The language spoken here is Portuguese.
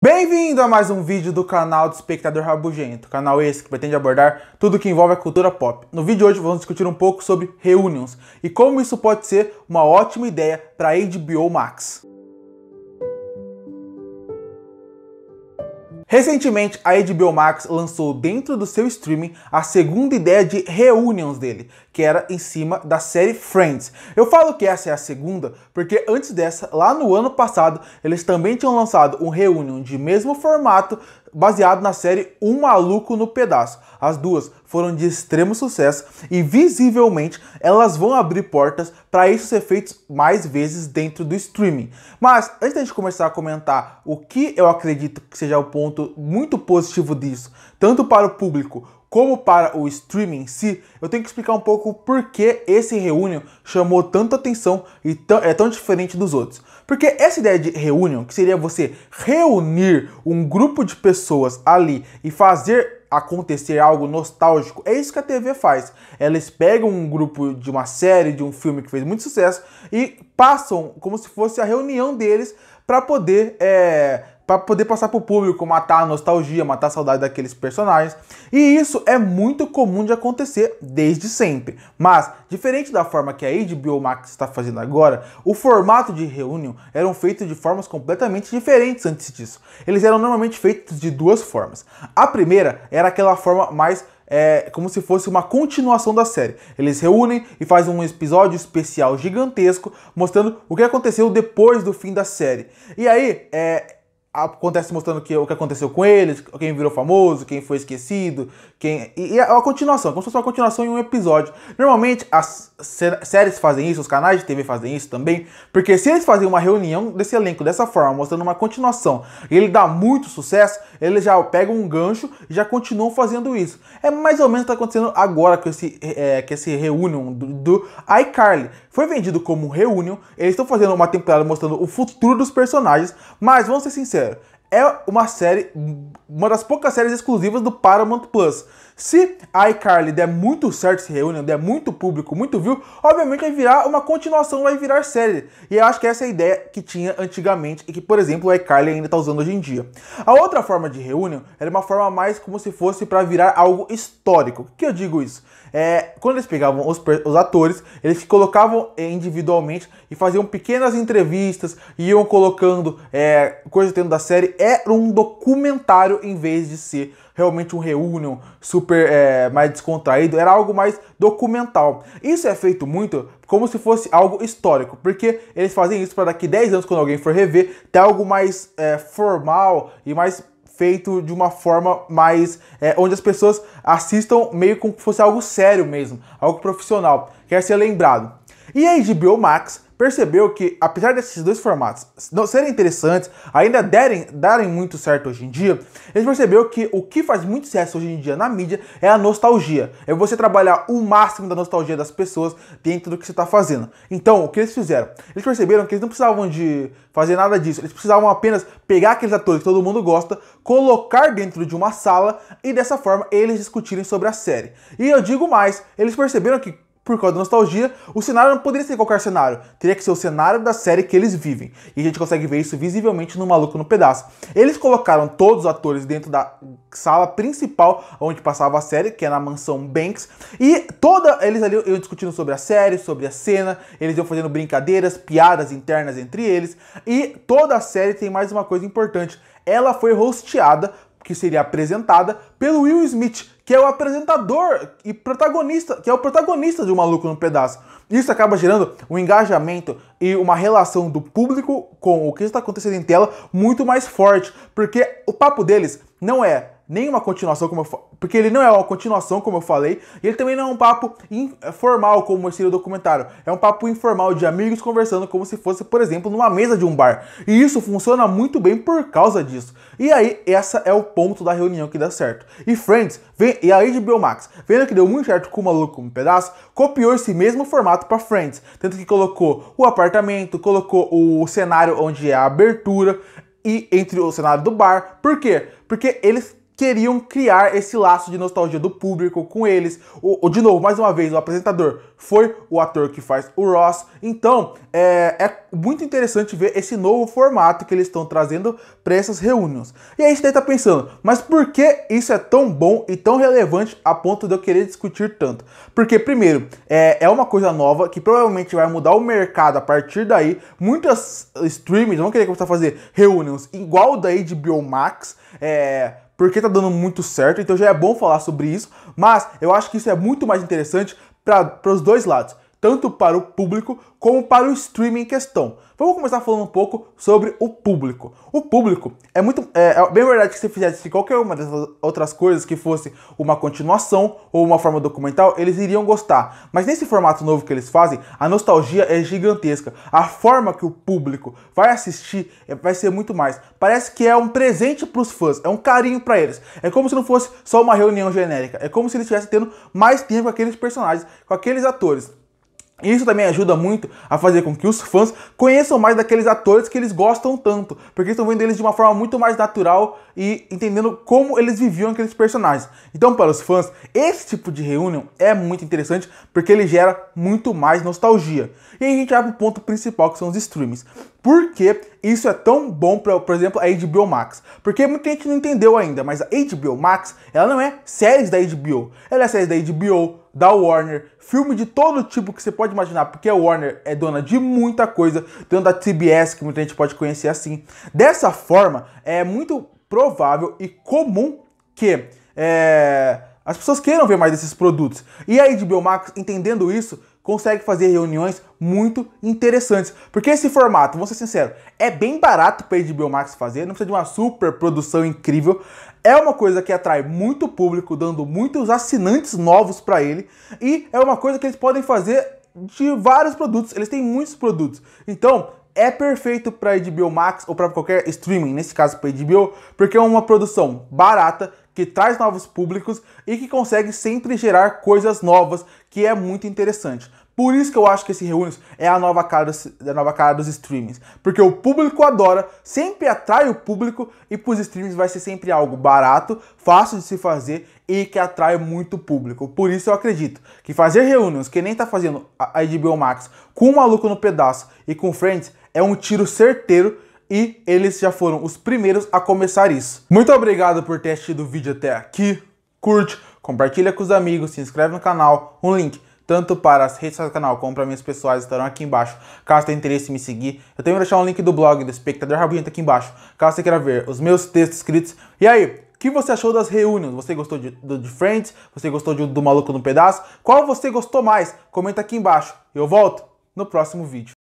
Bem-vindo a mais um vídeo do canal do Espectador Rabugento, canal esse que pretende abordar tudo que envolve a cultura pop. No vídeo de hoje vamos discutir um pouco sobre reunions e como isso pode ser uma ótima ideia para a HBO Max. Recentemente, a HBO Max lançou dentro do seu streaming a segunda ideia de reunions dele, que era em cima da série Friends. Eu falo que essa é a segunda porque antes dessa, lá no ano passado, eles também tinham lançado um reunion de mesmo formato, baseado na série Um Maluco no Pedaço. As duas foram de extremo sucesso e visivelmente elas vão abrir portas para isso ser feito mais vezes dentro do streaming. Mas antes da gente começar a comentar o que eu acredito que seja o ponto muito positivo disso, tanto para o público como para o streaming em si, eu tenho que explicar um pouco por que esse reunion chamou tanta atenção e é tão diferente dos outros. Porque essa ideia de reunion, que seria você reunir um grupo de pessoas ali e fazer acontecer algo nostálgico, é isso que a TV faz. Eles pegam um grupo de uma série, de um filme que fez muito sucesso e passam como se fosse a reunião deles para poder passar para o público, matar a nostalgia, matar a saudade daqueles personagens. E isso é muito comum de acontecer desde sempre. Mas, diferente da forma que a HBO Max está fazendo agora, o formato de reunion eram feitos de formas completamente diferentes antes disso. Eles eram normalmente feitos de duas formas. A primeira era aquela forma mais como se fosse uma continuação da série. Eles reúnem e fazem um episódio especial gigantesco mostrando o que aconteceu depois do fim da série. E aí, acontece mostrando o que aconteceu com eles, quem virou famoso, quem foi esquecido, e é uma continuação, como se fosse uma continuação em um episódio. Normalmente as séries fazem isso, os canais de TV fazem isso também, porque se eles fazem uma reunião desse elenco dessa forma, mostrando uma continuação, e ele dá muito sucesso, eles já pegam um gancho e já continuam fazendo isso. É mais ou menos o que está acontecendo agora com esse reunion do iCarly. Foi vendido como reunion, eles estão fazendo uma temporada mostrando o futuro dos personagens, mas vamos ser sinceros, é uma série, uma das poucas séries exclusivas do Paramount Plus. Se a iCarly der muito certo esse reunion, der muito público, muito view, obviamente vai virar uma continuação, vai virar série. E eu acho que essa é a ideia que tinha antigamente e que, por exemplo, a iCarly ainda está usando hoje em dia. A outra forma de reunion era uma forma mais como se fosse para virar algo histórico. Por que eu digo isso? Quando eles pegavam os atores, eles se colocavam individualmente e faziam pequenas entrevistas, iam colocando coisas dentro da série. Era um documentário em vez de ser realmente um reunion super mais descontraído, era algo mais documental. Isso é feito muito como se fosse algo histórico, porque eles fazem isso para daqui 10 anos, quando alguém for rever, ter algo mais formal e mais feito de uma forma mais onde as pessoas assistam meio como se fosse algo sério mesmo, algo profissional, quer ser lembrado. E a HBO Max percebeu que, apesar desses dois formatos não serem interessantes, ainda darem muito certo hoje em dia, eles perceberam que o que faz muito sucesso hoje em dia na mídia é a nostalgia. É você trabalhar o máximo da nostalgia das pessoas dentro do que você está fazendo. Então, o que eles fizeram? Eles perceberam que eles não precisavam de fazer nada disso. Eles precisavam apenas pegar aqueles atores que todo mundo gosta, colocar dentro de uma sala e dessa forma eles discutirem sobre a série. E eu digo mais, eles perceberam que por causa da nostalgia, o cenário não poderia ser qualquer cenário. Teria que ser o cenário da série que eles vivem. E a gente consegue ver isso visivelmente no Maluco no Pedaço. Eles colocaram todos os atores dentro da sala principal onde passava a série, que é na mansão Banks. E eles ali iam discutindo sobre a série, sobre a cena. Eles iam fazendo brincadeiras, piadas internas entre eles. E toda a série tem mais uma coisa importante. Ela foi hosteada, que seria apresentada pelo Will Smith, que é o apresentador e protagonista, que é o protagonista de Um Maluco no Pedaço. Isso acaba gerando um engajamento e uma relação do público com o que está acontecendo em tela muito mais forte, porque o papo deles não é nenhuma continuação, porque ele não é uma continuação, como eu falei, e ele também não é um papo formal, como seria o documentário. É um papo informal de amigos conversando como se fosse, por exemplo, numa mesa de um bar. E isso funciona muito bem por causa disso. E aí, esse é o ponto da reunião que dá certo. E Friends, e a HBO Max, vendo que deu muito certo com o Maluco no Pedaço, copiou esse mesmo formato para Friends. Tanto que colocou o apartamento, colocou o cenário onde é a abertura, e entre o cenário do bar. Por quê? Porque eles queriam criar esse laço de nostalgia do público com eles. De novo, mais uma vez, o apresentador foi o ator que faz o Ross. Então, é muito interessante ver esse novo formato que eles estão trazendo para essas reuniões. E aí a gente deve estar pensando, mas por que isso é tão bom e tão relevante a ponto de eu querer discutir tanto? Porque, primeiro, é uma coisa nova que provavelmente vai mudar o mercado a partir daí. Muitas streamings vão querer começar a fazer reuniões igual da HBO Max, porque tá dando muito certo, então já é bom falar sobre isso, mas eu acho que isso é muito mais interessante para os dois lados, tanto para o público como para o streaming em questão. Vamos começar falando um pouco sobre o público. O público é bem verdade que se fizesse qualquer uma dessas outras coisas que fosse uma continuação ou uma forma documental, eles iriam gostar. Mas nesse formato novo que eles fazem, a nostalgia é gigantesca. A forma que o público vai assistir vai ser muito mais. Parece que é um presente para os fãs, é um carinho para eles. É como se não fosse só uma reunião genérica. É como se eles estivessem tendo mais tempo com aqueles personagens, com aqueles atores. E isso também ajuda muito a fazer com que os fãs conheçam mais daqueles atores que eles gostam tanto, porque estão vendo eles de uma forma muito mais natural e entendendo como eles viviam aqueles personagens. Então, para os fãs, esse tipo de reunião é muito interessante porque ele gera muito mais nostalgia. E aí a gente vai para o ponto principal, que são os streams. Por que isso é tão bom para, por exemplo, a HBO Max? Porque muita gente não entendeu ainda, mas a HBO Max, ela não é séries da HBO. Ela é séries da HBO, da Warner, filme de todo tipo que você pode imaginar, porque a Warner é dona de muita coisa, dona da TBS, que muita gente pode conhecer assim. Dessa forma, é muito provável e comum que as pessoas queiram ver mais desses produtos. E a HBO Max, entendendo isso, consegue fazer reuniões muito interessantes. Porque esse formato, vou ser sincero, é bem barato para a HBO Max fazer, não precisa de uma super produção incrível. É uma coisa que atrai muito público, dando muitos assinantes novos para ele. E é uma coisa que eles podem fazer de vários produtos, eles têm muitos produtos. Então, é perfeito para HBO Max ou para qualquer streaming, nesse caso para HBO, porque é uma produção barata, que traz novos públicos e que consegue sempre gerar coisas novas, que é muito interessante. Por isso que eu acho que esse Reunions é a nova cara dos streamings. Porque o público adora, sempre atrai o público e para os streamings vai ser sempre algo barato, fácil de se fazer e que atrai muito público. Por isso eu acredito que fazer Reunions, que nem tá fazendo a HBO Max, com o Maluco no Pedaço e com Friends, é um tiro certeiro. E eles já foram os primeiros a começar isso. Muito obrigado por ter assistido o vídeo até aqui. Curte, compartilha com os amigos, se inscreve no canal. Um link tanto para as redes sociais do canal como para minhas pessoais estarão aqui embaixo, caso tenha interesse em me seguir. Eu também vou deixar um link do blog do Espectador Rabugento aqui embaixo, caso você queira ver os meus textos escritos. E aí, o que você achou das reuniões? Você gostou de Friends? Você gostou do Maluco no Pedaço? Qual você gostou mais? Comenta aqui embaixo. Eu volto no próximo vídeo.